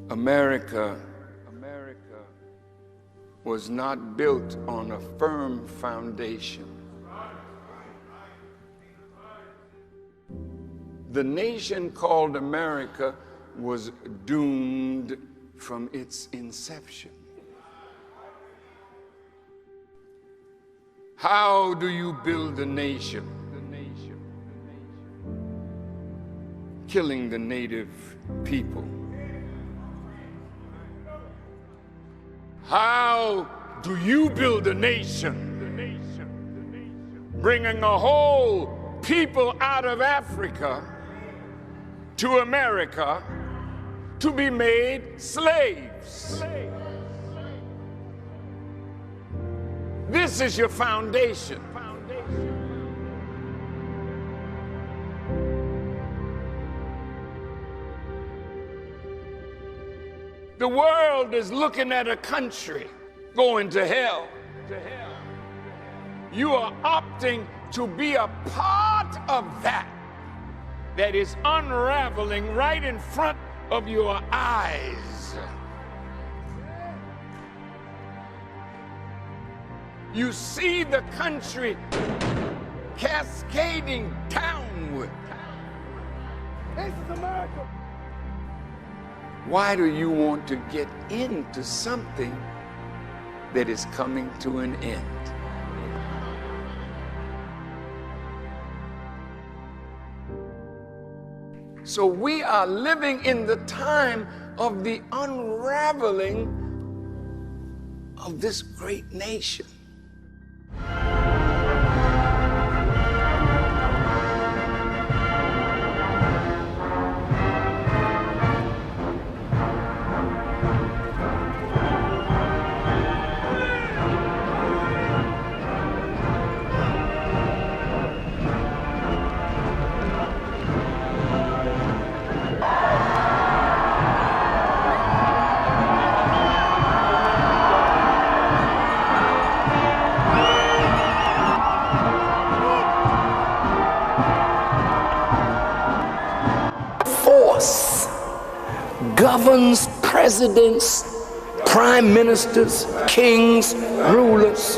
America was not built on a firm foundation. The nation called America was doomed from its inception. How do you build a nation? Killing the native people. How do you build a nation? Bringing a whole people out of Africa to America to be made slaves. This is your foundation. The world is looking at a country going to hell. You are opting to be a part of that is unraveling right in front of your eyes. You see the country cascading downward. This is America. Why do you want to get into something that is coming to an end? So we are living in the time of the unraveling of this great nation. Governs presidents, prime ministers, kings, rulers.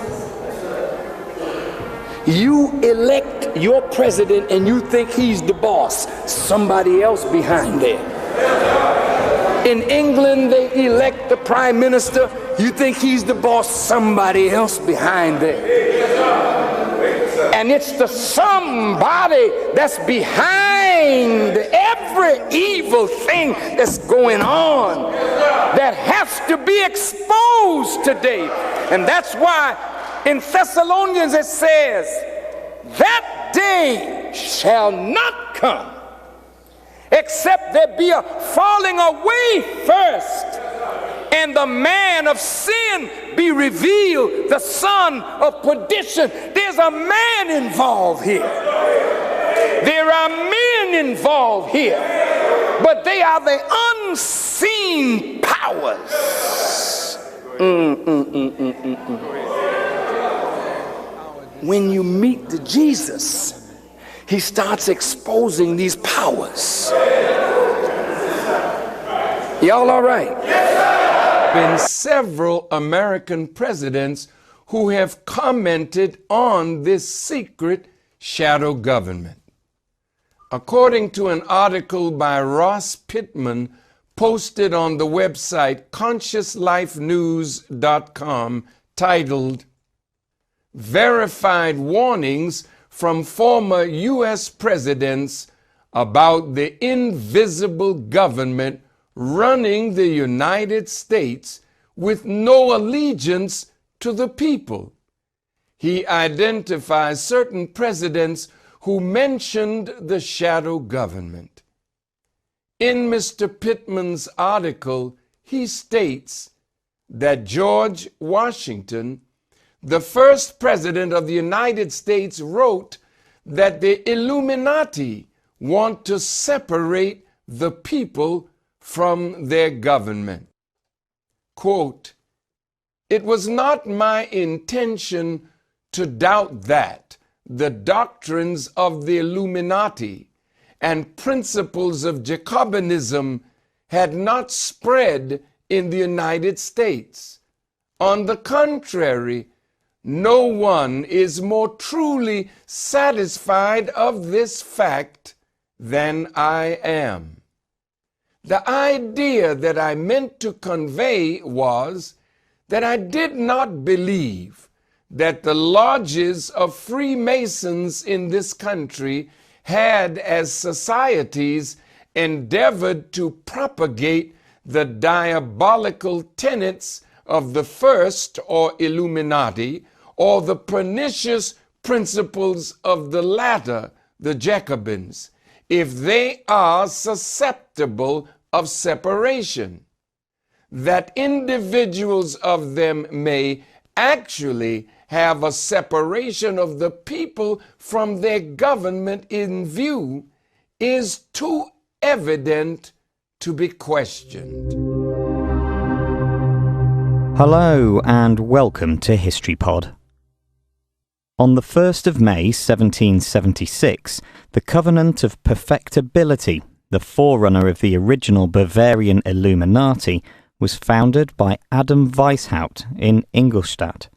You elect your president and you think he's the boss. Somebody else behind there. In England, they elect the prime minister. You think he's the boss. Somebody else behind there. And it's the somebody that's behind every evil thing that's going on that has to be exposed today. And that's why in Thessalonians it says, that day shall not come except there be a falling away first, and the man of sin be revealed, the son of perdition. There's a man involved here. There are men involved here, but they are the unseen powers. When you meet the Jesus, he starts exposing these powers. Y'all all right? Been several American presidents who have commented on this secret shadow government. According to an article by Ross Pittman posted on the website consciouslifenews.com titled Verified Warnings from Former U.S. Presidents About the Invisible Government Running the United States with no allegiance to the people. He identifies certain presidents who mentioned the shadow government. In Mr. Pittman's article, he states that George Washington, the first president of the United States, wrote that the Illuminati want to separate the people from their government. Quote, "It was not my intention to doubt that the doctrines of the Illuminati and principles of Jacobinism had not spread in the United States. On the contrary, no one is more truly satisfied of this fact than I am. The idea that I meant to convey was that I did not believe that the lodges of Freemasons in this country had, as societies, endeavored to propagate the diabolical tenets of the first, or Illuminati, or the pernicious principles of the latter, the Jacobins, if they are susceptible of separation, that individuals of them may actually have a separation of the people from their government in view, is too evident to be questioned. Hello and welcome to History Pod. On the 1st of May 1776, the Covenant of Perfectibility, the forerunner of the original Bavarian Illuminati, was founded by Adam Weishaupt in Ingolstadt.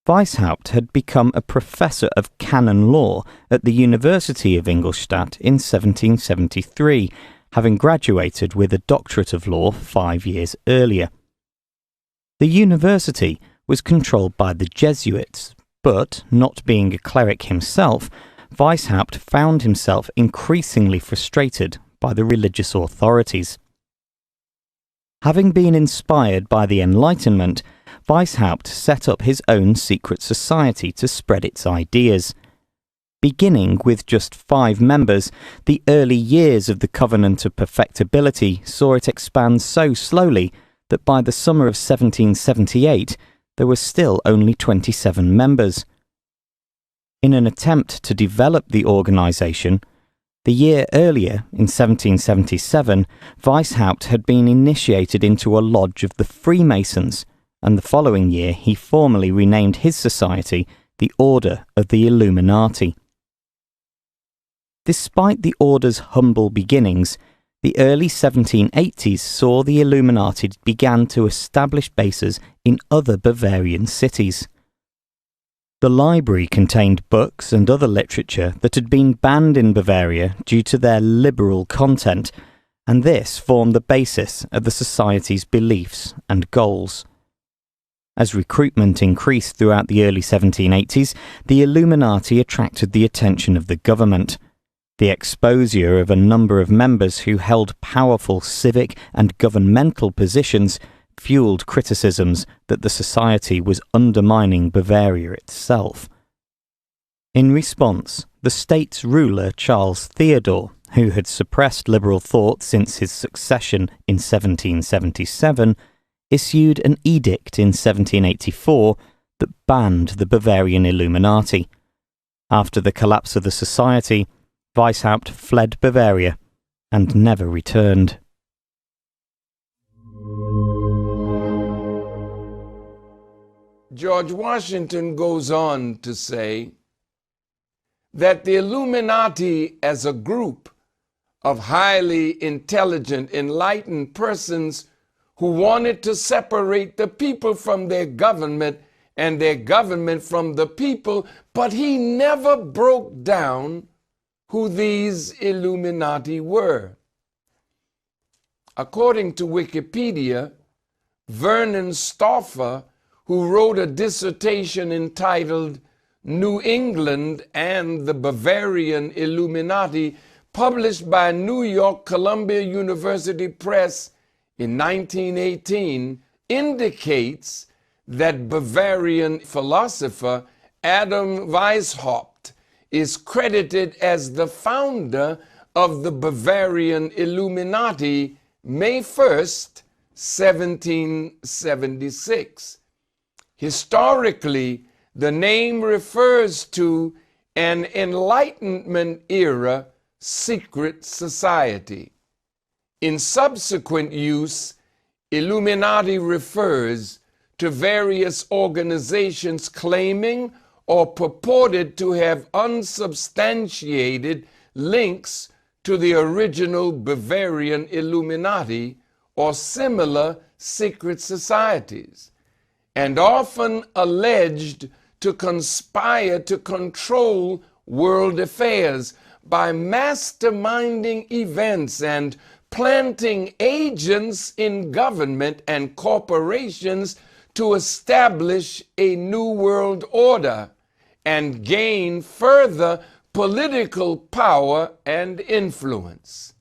Weishaupt had become a professor of canon law at the University of Ingolstadt in 1773, having graduated with a doctorate of law 5 years earlier. The university was controlled by the Jesuits, but, not being a cleric himself, Weishaupt found himself increasingly frustrated by the religious authorities. Having been inspired by the Enlightenment, Weishaupt set up his own secret society to spread its ideas. Beginning with just 5 members, the early years of the Covenant of Perfectibility saw it expand so slowly that by the summer of 1778 there were still only 27 members. In an attempt to develop the organisation, the year earlier, in 1777, Weishaupt had been initiated into a lodge of the Freemasons, and the following year he formally renamed his society the Order of the Illuminati. Despite the order's humble beginnings, the early 1780s saw the Illuminati began to establish bases in other Bavarian cities. The library contained books and other literature that had been banned in Bavaria due to their liberal content, and this formed the basis of the society's beliefs and goals. As recruitment increased throughout the early 1780s, the Illuminati attracted the attention of the government. The exposure of a number of members who held powerful civic and governmental positions fueled criticisms that the society was undermining Bavaria itself. In response, the state's ruler Charles Theodore, who had suppressed liberal thought since his succession in 1777, issued an edict in 1784 that banned the Bavarian Illuminati. After the collapse of the society, Weishaupt fled Bavaria and never returned. George Washington goes on to say that the Illuminati as a group of highly intelligent, enlightened persons who wanted to separate the people from their government and their government from the people, but he never broke down who these Illuminati were. According to Wikipedia, Vernon Stauffer, who wrote a dissertation entitled New England and the Bavarian Illuminati, published by New York Columbia University Press in 1918, indicates that Bavarian philosopher Adam Weishaupt is credited as the founder of the Bavarian Illuminati May 1st, 1776. Historically, the name refers to an Enlightenment era secret society. In subsequent use, Illuminati refers to various organizations claiming or purported to have unsubstantiated links to the original Bavarian Illuminati or similar secret societies, and often alleged to conspire to control world affairs by masterminding events and planting agents in government and corporations to establish a new world order and gain further political power and influence.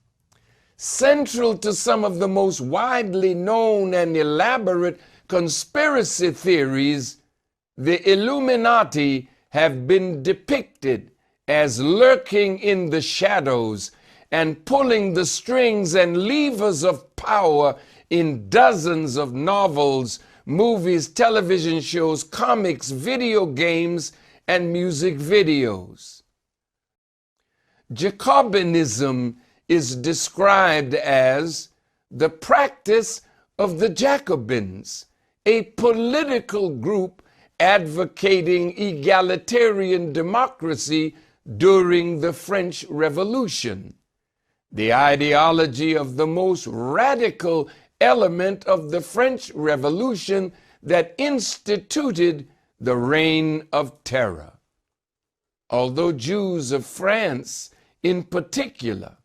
Central to some of the most widely known and elaborate conspiracy theories, the Illuminati have been depicted as lurking in the shadows and pulling the strings and levers of power in dozens of novels, movies, television shows, comics, video games, and music videos. Jacobinism is described as the practice of the Jacobins, a political group advocating egalitarian democracy during the French Revolution, the ideology of the most radical element of the French Revolution that instituted the Reign of Terror. Although Jews of France, in particular,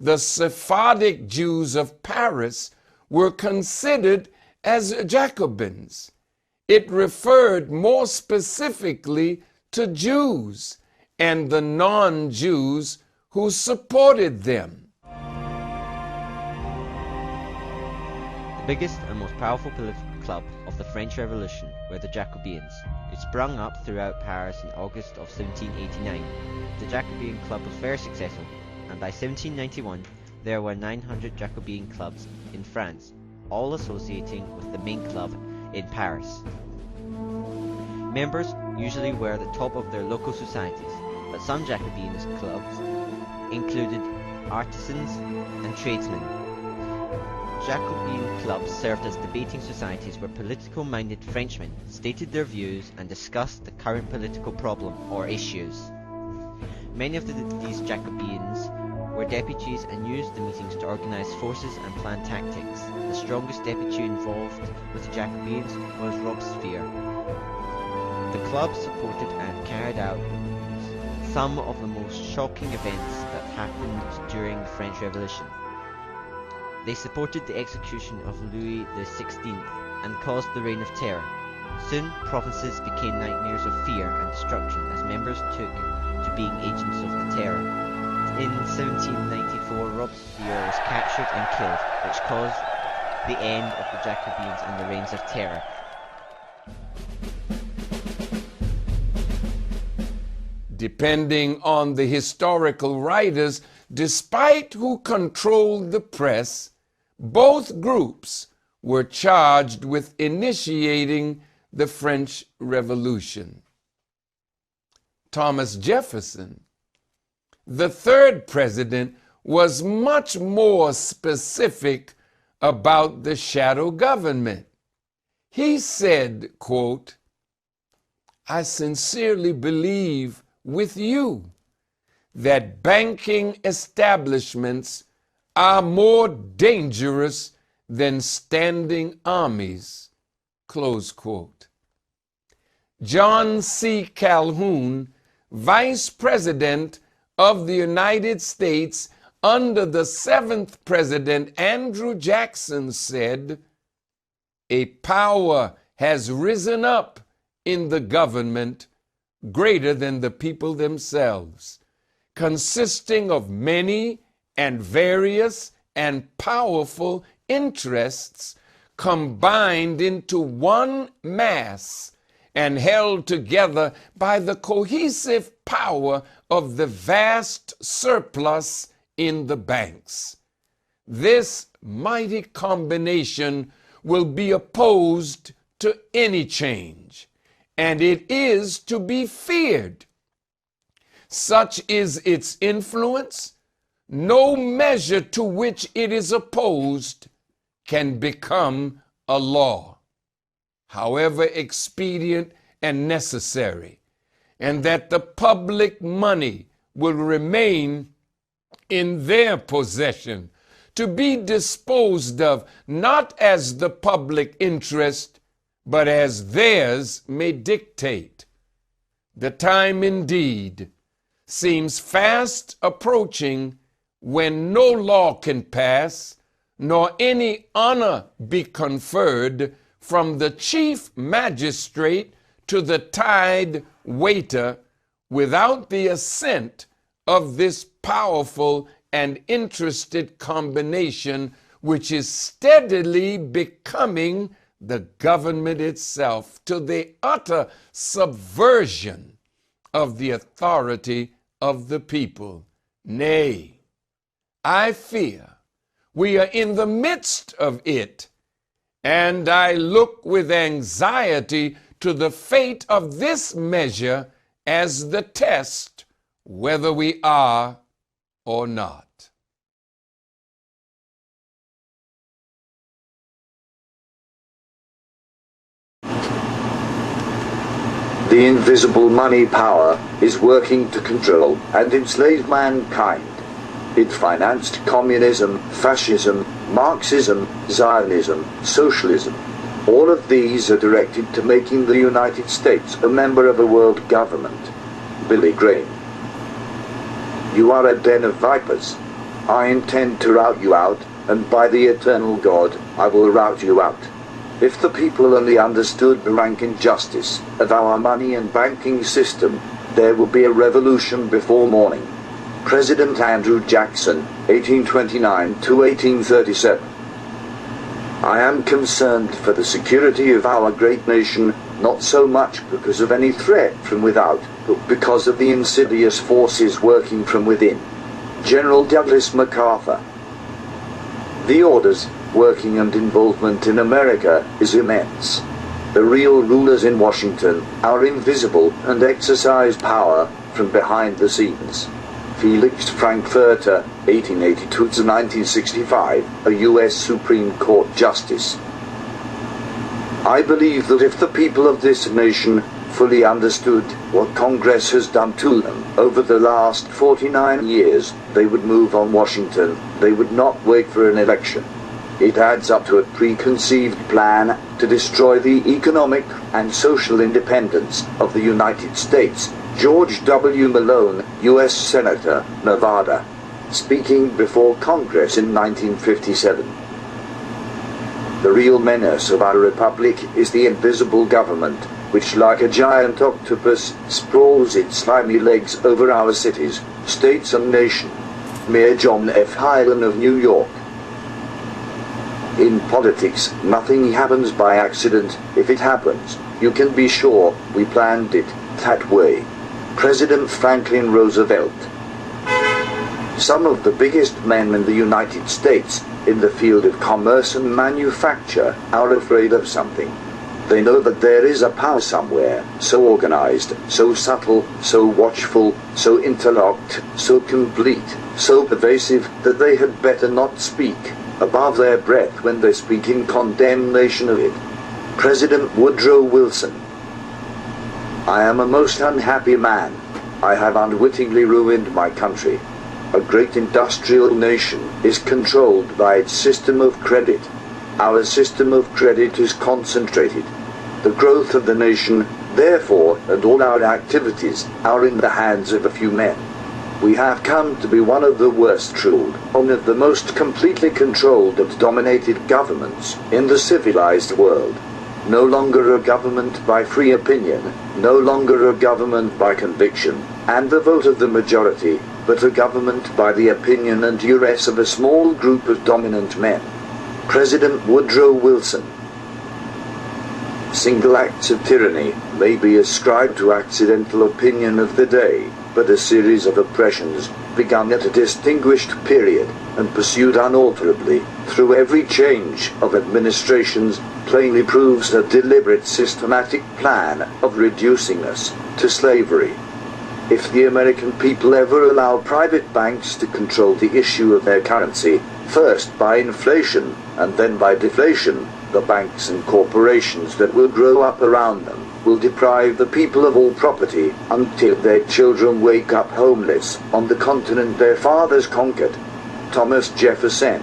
the Sephardic Jews of Paris, were considered as Jacobins, it referred more specifically to Jews and the non-Jews who supported them. The biggest and most powerful political club of the French Revolution were the Jacobins, who sprung up throughout Paris in August of 1789. The Jacobin club was very successful, and by 1791 there were 900 Jacobin clubs in France, all associating with the main club in Paris. Members usually were the top of their local societies, but some Jacobin clubs included artisans and tradesmen. Jacobin clubs served as debating societies where political-minded Frenchmen stated their views and discussed the current political problem or issues. Many of these Jacobins were deputies and used the meetings to organize forces and plan tactics. The strongest deputy involved with the Jacobins was Robespierre. The club supported and carried out some of the most shocking events that happened during the French Revolution. They supported the execution of Louis XVI and caused the Reign of Terror. Soon, provinces became nightmares of fear and destruction as members took to being agents of the terror. In 1794, Robespierre was captured and killed, which caused the end of the Jacobins and the Reigns of Terror. Depending on the historical writers, despite who controlled the press, both groups were charged with initiating the French Revolution. Thomas Jefferson, the third president, was much more specific about the shadow government. He said, quote, "I sincerely believe with you that banking establishments are more dangerous than standing armies," close quote. John C. Calhoun, Vice President of the United States under the 7th President Andrew Jackson, said, "A power has risen up in the government greater than the people themselves, consisting of many and various and powerful interests combined into one mass and held together by the cohesive power of the vast surplus in the banks. This mighty combination will be opposed to any change, and it is to be feared. Such is its influence, no measure to which it is opposed can become a law, however expedient and necessary, and that the public money will remain in their possession, to be disposed of not as the public interest, but as theirs may dictate. The time indeed seems fast approaching when no law can pass, nor any honor be conferred from the chief magistrate to the tide waiter without the assent of this powerful and interested combination, which is steadily becoming the government itself, to the utter subversion of the authority of the people. Nay, I fear we are in the midst of it, and I look with anxiety to the fate of this measure as the test whether we are or not. The invisible money power is working to control and enslave mankind. It financed communism, fascism, Marxism, Zionism, socialism. All of these are directed to making the United States a member of a world government. Billy Graham. You are a den of vipers. I intend to rout you out, and by the eternal God, I will rout you out. If the people only understood the rank injustice of our money and banking system, there will be a revolution before morning. President Andrew Jackson, 1829 to 1837. I am concerned for the security of our great nation, not so much because of any threat from without, but because of the insidious forces working from within. General Douglas MacArthur. The orders, working and involvement in America is immense. The real rulers in Washington are invisible and exercise power from behind the scenes. Felix Frankfurter, 1882 to 1965, a U.S. Supreme Court Justice. I believe that if the people of this nation fully understood what Congress has done to them over the last 49 years, they would move on Washington. They would not wait for an election. It adds up to a preconceived plan to destroy the economic and social independence of the United States. George W. Malone, U.S. Senator, Nevada, speaking before Congress in 1957. The real menace of our republic is the invisible government, which like a giant octopus sprawls its slimy legs over our cities, states and nation. Mayor John F. Hylan of New York. In politics, nothing happens by accident. If it happens, you can be sure we planned it that way. President Franklin Roosevelt. Some of the biggest men in the United States in the field of commerce and manufacture are afraid of something. They know that there is a power somewhere, so organized, so subtle, so watchful, so interlocked, so complete, so pervasive that they had better not speak above their breath when they speak in condemnation of it. President Woodrow Wilson. I am a most unhappy man. I have unwittingly ruined my country. A great industrial nation is controlled by its system of credit. Our system of credit is concentrated. The growth of the nation, therefore, and all our activities are in the hands of a few men. We have come to be one of the worst ruled, one of the most completely controlled and dominated governments in the civilized world. No longer a government by free opinion, no longer a government by conviction and the vote of the majority, but a government by the opinion and duress of a small group of dominant men. President Woodrow Wilson. Single acts of tyranny may be ascribed to accidental opinion of the day, but a series of oppressions begun at a distinguished period and pursued unalterably through every change of administrations plainly proves a deliberate systematic plan of reducing us to slavery. If the American people ever allow private banks to control the issue of their currency, First by inflation and then by deflation, the banks and corporations that will grow up around them will deprive the people of all property until their children wake up homeless on the continent their fathers conquered. Thomas Jefferson.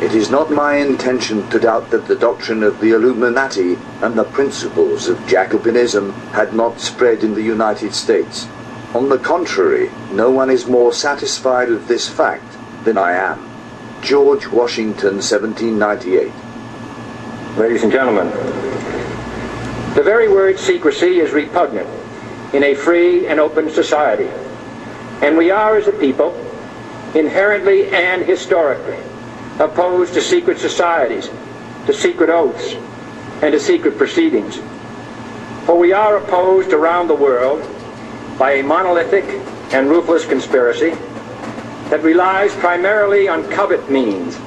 It is not my intention to doubt that the doctrine of the Illuminati and the principles of Jacobinism had not spread in the United States. On the contrary, no one is more satisfied with this fact than I am. George Washington, 1798. Ladies and gentlemen, the very word secrecy is repugnant in a free and open society, and we are, as a people, inherently and historically opposed to secret societies, to secret oaths, and to secret proceedings. For we are opposed around the world by a monolithic and ruthless conspiracy that relies primarily on covert means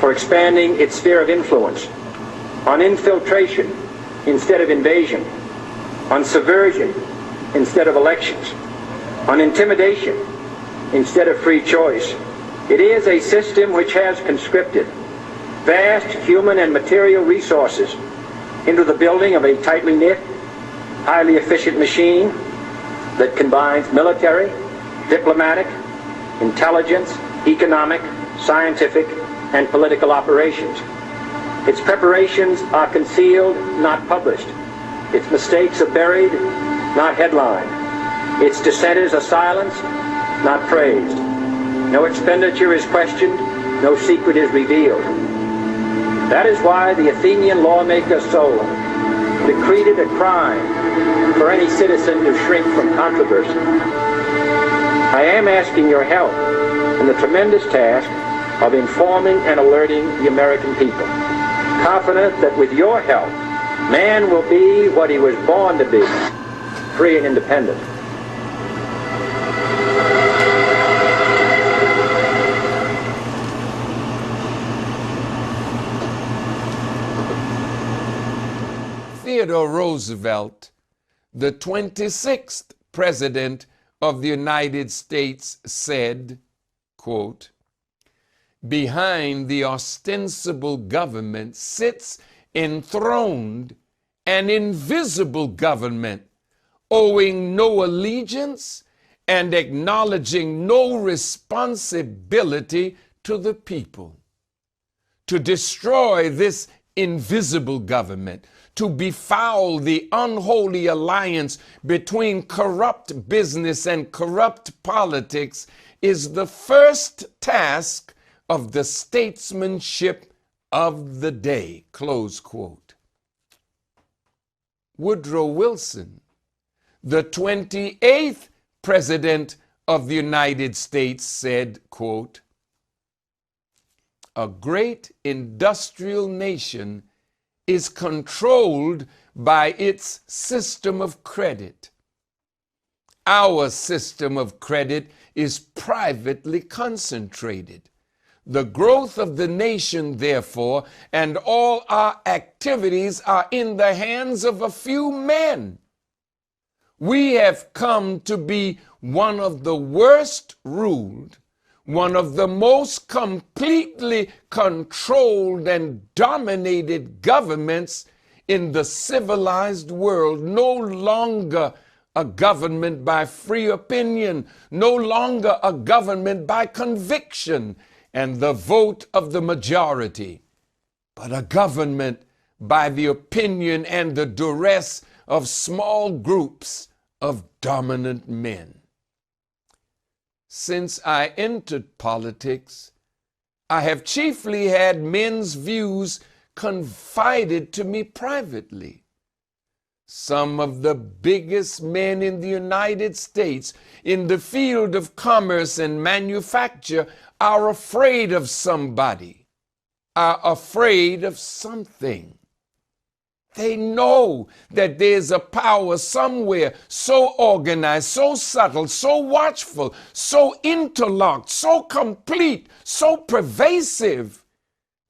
for expanding its sphere of influence, on infiltration instead of invasion, on subversion instead of elections, on intimidation instead of free choice. It is a system which has conscripted vast human and material resources into the building of a tightly knit, highly efficient machine that combines military, diplomatic, intelligence, economic, scientific, and political operations. Its preparations are concealed, not published. Its mistakes are buried, not headlined. Its dissenters are silenced, not praised. No expenditure is questioned, no secret is revealed. That is why the Athenian lawmaker Solon decreed it a crime for any citizen to shrink from controversy. I am asking your help in the tremendous task of informing and alerting the American people, confident that with your help, man will be what he was born to be, free and independent. Theodore Roosevelt, the 26th President of the United States, said, quote, "Behind the ostensible government sits enthroned an invisible government, owing no allegiance and acknowledging no responsibility to the people. To destroy this invisible government, to befoul the unholy alliance between corrupt business and corrupt politics is the first task of the statesmanship of the day." Close quote. Woodrow Wilson, the 28th President of the United States, said, quote, "A great industrial nation is controlled by its system of credit. Our system of credit is privately concentrated. The growth of the nation, therefore, and all our activities are in the hands of a few men. We have come to be one of the worst ruled, one of the most completely controlled and dominated governments in the civilized world, no longer a government by free opinion, no longer a government by conviction and the vote of the majority, but a government by the opinion and the duress of small groups of dominant men. Since I entered politics, I have chiefly had men's views confided to me privately. Some of the biggest men in the United States in the field of commerce and manufacture are afraid of somebody, are afraid of something. They know that there's a power somewhere so organized, so subtle, so watchful, so interlocked, so complete, so pervasive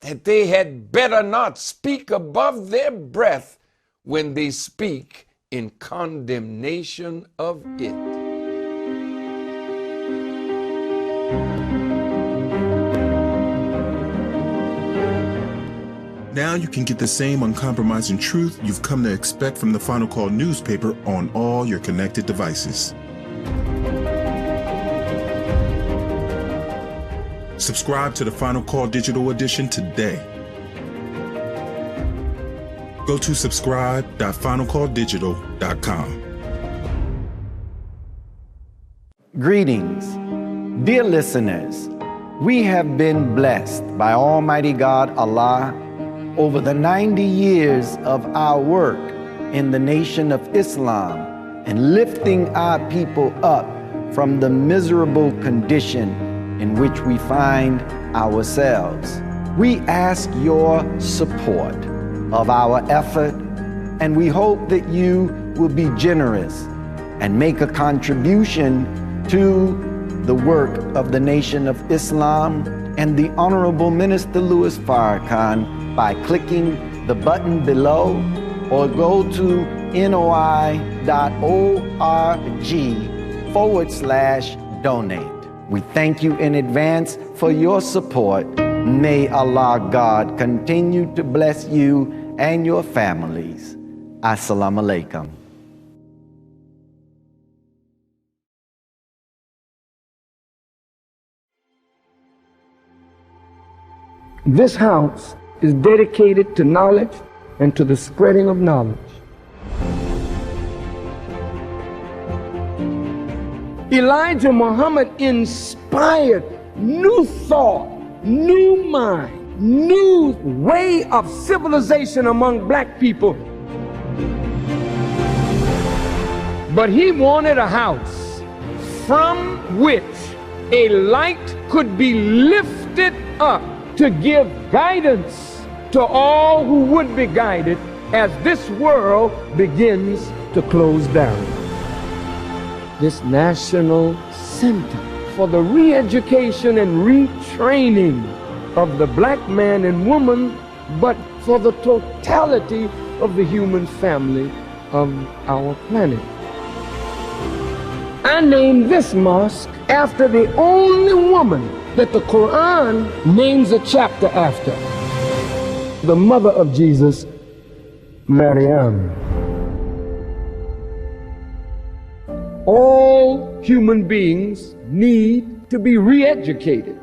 that they had better not speak above their breath when they speak in condemnation of it. Now you can get the same uncompromising truth you've come to expect from the Final Call newspaper on all your connected devices. Subscribe to the Final Call Digital Edition today. Go to subscribe.finalcalldigital.com. Greetings, dear listeners. We have been blessed by Almighty God Allah over the 90 years of our work in the Nation of Islam and lifting our people up from the miserable condition in which we find ourselves. We ask your support of our effort, and we hope that you will be generous and make a contribution to the work of the Nation of Islam and the Honorable Minister Louis Farrakhan by clicking the button below or go to noi.org/donate. We thank you in advance for your support. May Allah God continue to bless you and your families. Assalamu alaikum. This house is dedicated to knowledge and to the spreading of knowledge. Elijah Muhammad inspired new thought, new mind, new way of civilization among black people. But he wanted a house from which a light could be lifted up to give guidance to all who would be guided as this world begins to close down. This National Center for the re-education and retraining of the black man and woman, but for the totality of the human family of our planet. I named this mosque after the only woman that the Quran names a chapter after, the mother of Jesus, Maryam. All human beings need to be re-educated.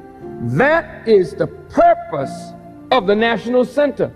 That is the purpose of the National Center.